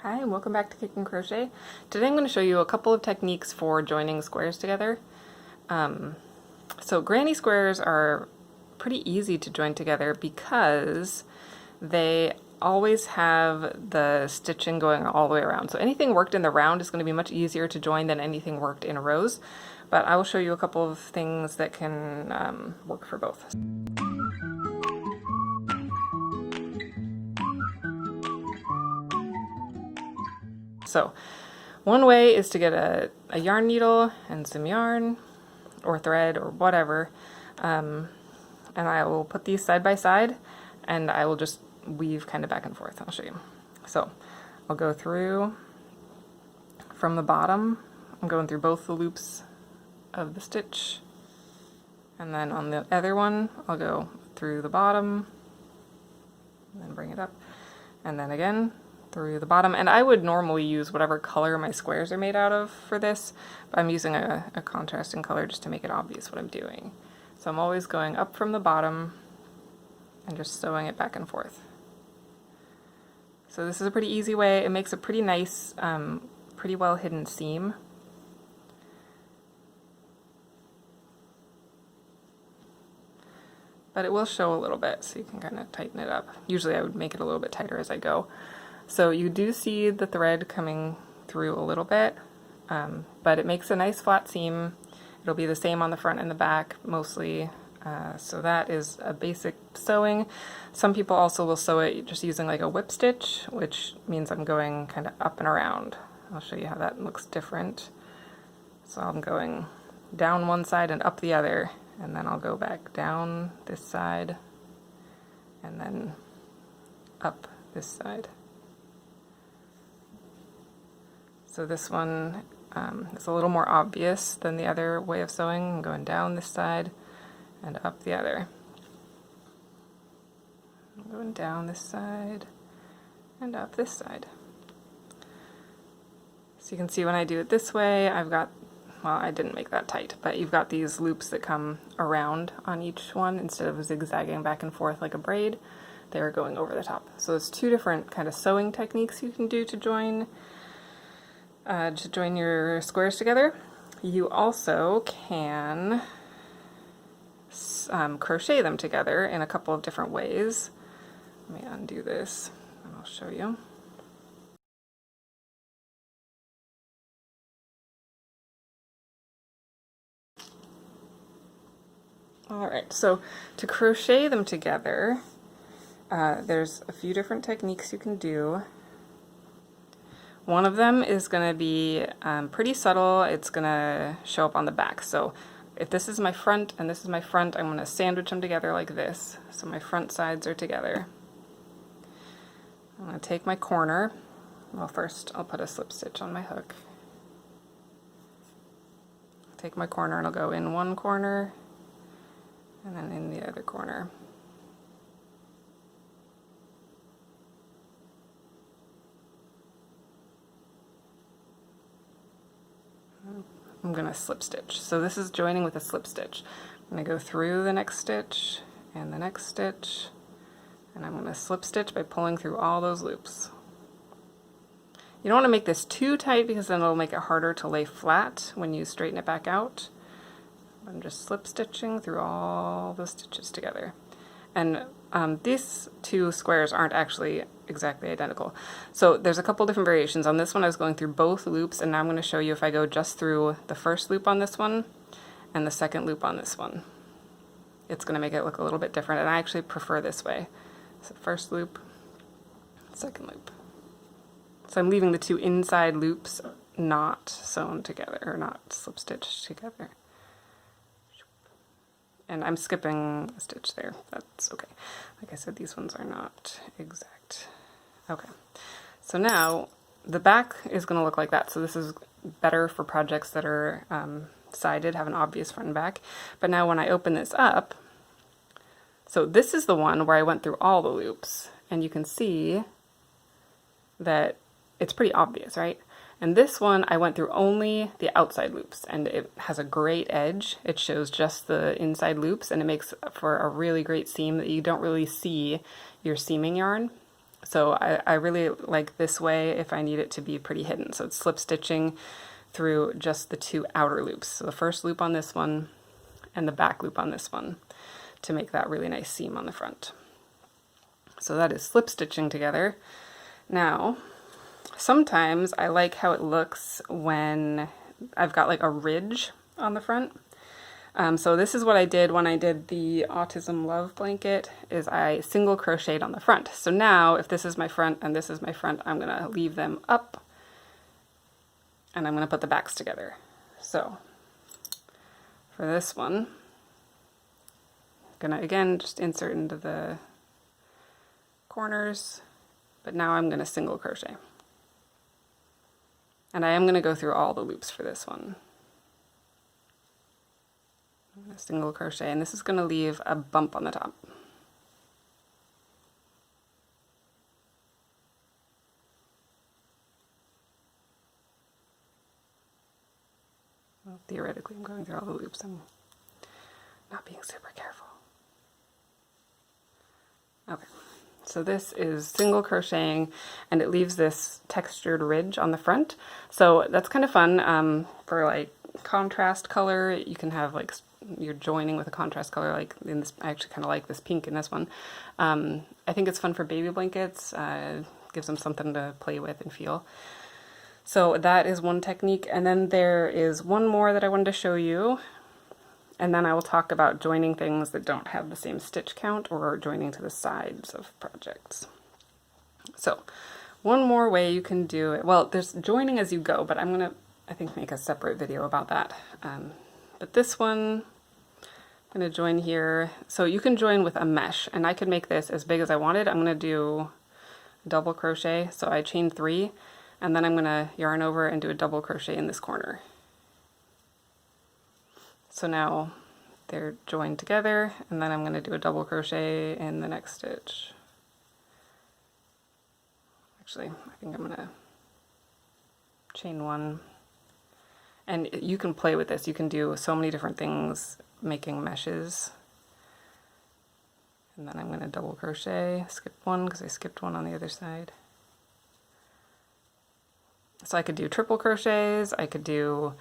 Hi, and welcome back to Kickin' Crochet. Today I'm going to show you a couple of techniques for joining squares together. So granny squares are pretty easy to join together because they always have the stitching going all the way around. So anything worked in the round is going to be much easier to join than anything worked in rows. But I will show you a couple of things that can work for both. So one way is to get a yarn needle and some yarn or thread or whatever, and I will put these side by side and I will just weave kind of back and forth. I'll show you. So I'll go through from the bottom. I'm going through both the loops of the stitch, and then on the other one I'll go through the bottom and then bring it up, and then again through the bottom. And I would normally use whatever color my squares are made out of for this, but I'm using a contrasting color just to make it obvious what I'm doing. So I'm always going up from the bottom and just sewing it back and forth. So this is a pretty easy way. It makes a pretty nice, pretty well hidden seam. But it will show a little bit, so you can kind of tighten it up. Usually I would make it a little bit tighter as I go. So you do see the thread coming through a little bit, but it makes a nice flat seam. It'll be the same on the front and the back mostly. So that is a basic sewing. Some people also will sew it just using like a whip stitch, which means I'm going kind of up and around. I'll show you how that looks different. So I'm going down one side and up the other, and then I'll go back down this side and then up this side. So this one is a little more obvious than the other way of sewing. I'm going down this side and up the other. I'm going down this side and up this side. So you can see when I do it this way, I've got, well, I didn't make that tight, but you've got these loops that come around on each one instead of zigzagging back and forth like a braid. They're going over the top. So there's two different kind of sewing techniques you can do to join your squares together. You also can crochet them together in a couple of different ways. Let me undo this and I'll show you. Alright, so to crochet them together, there's a few different techniques you can do. One of them is going to be pretty subtle. It's going to show up on the back. So if this is my front and this is my front, I'm going to sandwich them together like this. So my front sides are together. I'm going to take my corner. Well, first I'll put a slip stitch on my hook. Take my corner and I'll go in one corner and then in the other corner. I'm going to slip stitch. So this is joining with a slip stitch. I'm going to go through the next stitch and the next stitch, and I'm going to slip stitch by pulling through all those loops. You don't want to make this too tight because then it'll make it harder to lay flat when you straighten it back out. I'm just slip stitching through all the stitches together. And these two squares aren't actually exactly identical. So there's a couple different variations. On this one I was going through both loops, and now I'm going to show you if I go just through the first loop on this one and the second loop on this one. It's going to make it look a little bit different, and I actually prefer this way. So first loop, second loop. So I'm leaving the two inside loops not sewn together, or not slip stitched together. And I'm skipping a stitch there. That's okay. Like I said, these ones are not exact. Okay. So now the back is going to look like that. So this is better for projects that are sided, have an obvious front and back. But now when I open this up, so this is the one where I went through all the loops, and you can see that it's pretty obvious, right? And this one, I went through only the outside loops, and it has a great edge. It shows just the inside loops, and it makes for a really great seam that you don't really see your seaming yarn. So I really like this way if I need it to be pretty hidden. So it's slip stitching through just the 2 outer loops. So the first loop on this one and the back loop on this one to make that really nice seam on the front. So that is slip stitching together. Now, sometimes I like how it looks when I've got like a ridge on the front. So this is what I did when I did the Autism Love blanket, is I single crocheted on the front. So now if this is my front and this is my front, I'm gonna leave them up and I'm gonna put the backs together. So for this one, I'm gonna again just insert into the corners, but now I'm gonna single crochet. And I am gonna go through all the loops for this one. A single crochet, and this is going to leave a bump on the top. Well, theoretically, I'm going through all the loops. I'm not being super careful. Okay, so this is single crocheting, and it leaves this textured ridge on the front. So that's kind of fun for like contrast color. You can have like you're joining with a contrast color, like in this. I actually kind of like this pink in this one. I think it's fun for baby blankets. Gives them something to play with and feel. So that is one technique, and then there is one more that I wanted to show you, and then I will talk about joining things that don't have the same stitch count or joining to the sides of projects. So one more way you can do it, well, there's joining as you go, but I'm gonna, I think, make a separate video about that. But this one, I'm going to join here. So you can join with a mesh, and I could make this as big as I wanted. I'm going to do double crochet. So I chain 3, and then I'm going to yarn over and do a double crochet in this corner. So now they're joined together, and then I'm going to do a double crochet in the next stitch. Actually, I think I'm going to chain 1. And you can play with this. You can do so many different things making meshes. And then I'm going to double crochet, skip 1 because I skipped 1 on the other side. So I could do triple crochets, I could do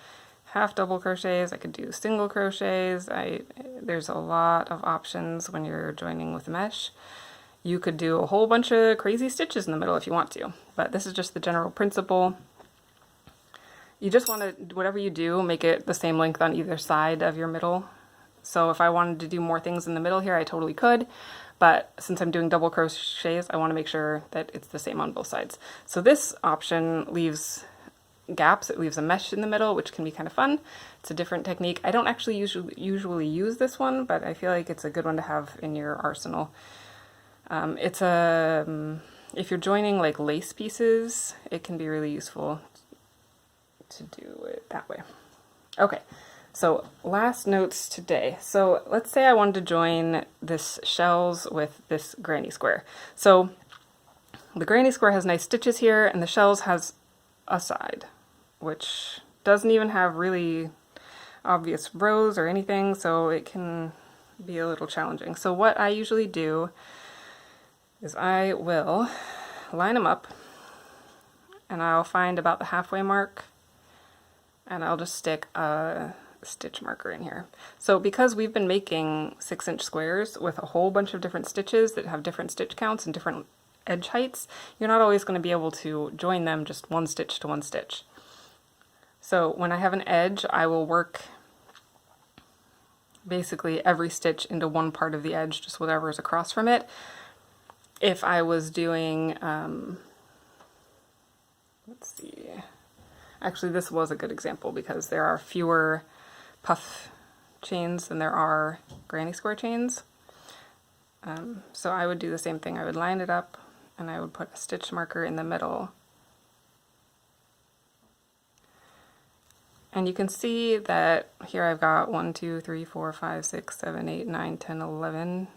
half double crochets, I could do single crochets. There's a lot of options when you're joining with mesh. You could do a whole bunch of crazy stitches in the middle if you want to, but this is just the general principle. You just want to, whatever you do, make it the same length on either side of your middle. So if I wanted to do more things in the middle here, I totally could, but since I'm doing double crochets, I want to make sure that it's the same on both sides. So this option leaves gaps, it leaves a mesh in the middle, which can be kind of fun. It's a different technique. I don't actually usually use this one, but I feel like it's a good one to have in your arsenal. If you're joining like lace pieces, it can be really useful to do it that way. Okay, so last notes today. So let's say I wanted to join this shells with this granny square. So the granny square has nice stitches here, and the shells has a side, which doesn't even have really obvious rows or anything, so it can be a little challenging. So what I usually do is I will line them up, and I'll find about the halfway mark, and I'll just stick a stitch marker in here. So because we've been making 6-inch squares with a whole bunch of different stitches that have different stitch counts and different edge heights, you're not always going to be able to join them just one stitch to one stitch. So when I have an edge, I will work basically every stitch into one part of the edge, just whatever is across from it. If I was doing, let's see, actually this was a good example because there are fewer puff chains than there are granny square chains. So I would do the same thing. I would line it up and I would put a stitch marker in the middle. And you can see that here I've got 1, 2, 3, 4, 5, 6, 7, 8, 9, 10, 11,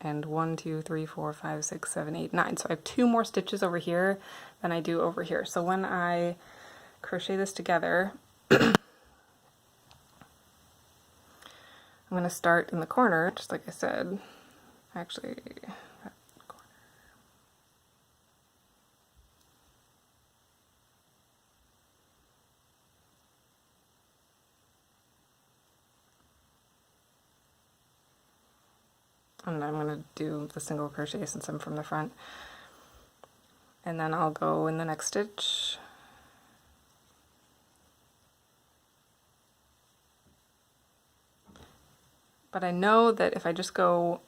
and 1, 2, 3, 4, 5, 6, 7, 8, 9. So I have 2 more stitches over here than I do over here. So when I crochet this together, I'm going to start in the corner, just like I said. Actually, that corner. And I'm going to do the single crochet since I'm from the front. And then I'll go in the next stitch. But I know that if I just go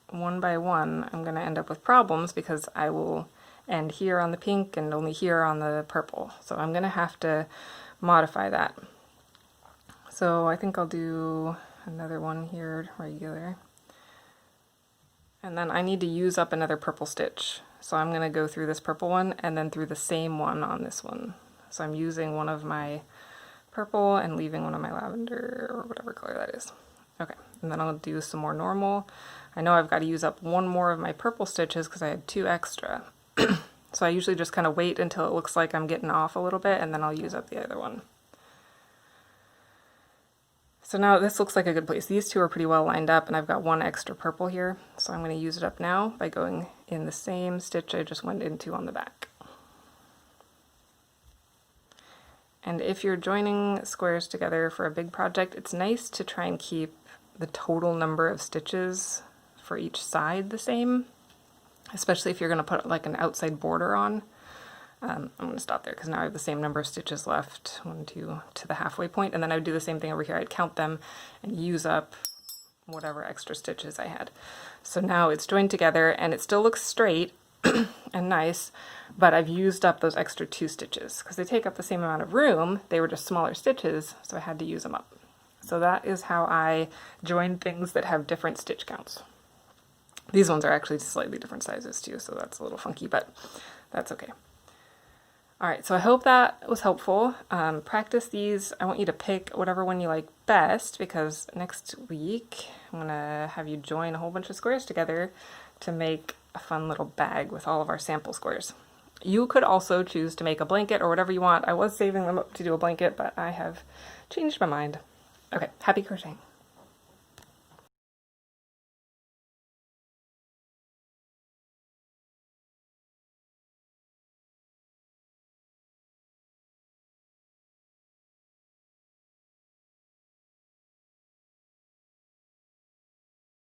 one by one, I'm going to end up with problems because I will end here on the pink and only here on the purple. So I'm going to have to modify that. So I think I'll do another one here regular. And then I need to use up another purple stitch. So I'm going to go through this purple one and then through the same one on this one. So I'm using one of my purple and leaving one of my lavender or whatever color that is. Okay, and then I'll do some more normal. I know I've got to use up one more of my purple stitches because I had 2 extra. So I usually just kind of wait until it looks like I'm getting off a little bit and then I'll use up the other one. So now this looks like a good place. These 2 are pretty well lined up and I've got 1 extra purple here. So I'm going to use it up now by going in the same stitch I just went into on the back. And if you're joining squares together for a big project, it's nice to try and keep the total number of stitches for each side the same, especially if you're going to put like an outside border on. I'm going to stop there because now I have the same number of stitches left, 1, 2, to the halfway point, and then I would do the same thing over here. I'd count them and use up whatever extra stitches I had. So now it's joined together and it still looks straight and nice, but I've used up those extra 2 stitches because they take up the same amount of room. They were just smaller stitches, so I had to use them up. So that is how I join things that have different stitch counts. These ones are actually slightly different sizes too, so that's a little funky, but that's okay. Alright, so I hope that was helpful. Practice these. I want you to pick whatever one you like best because next week I'm going to have you join a whole bunch of squares together to make a fun little bag with all of our sample squares. You could also choose to make a blanket or whatever you want. I was saving them up to do a blanket, but I have changed my mind. Okay, happy crocheting.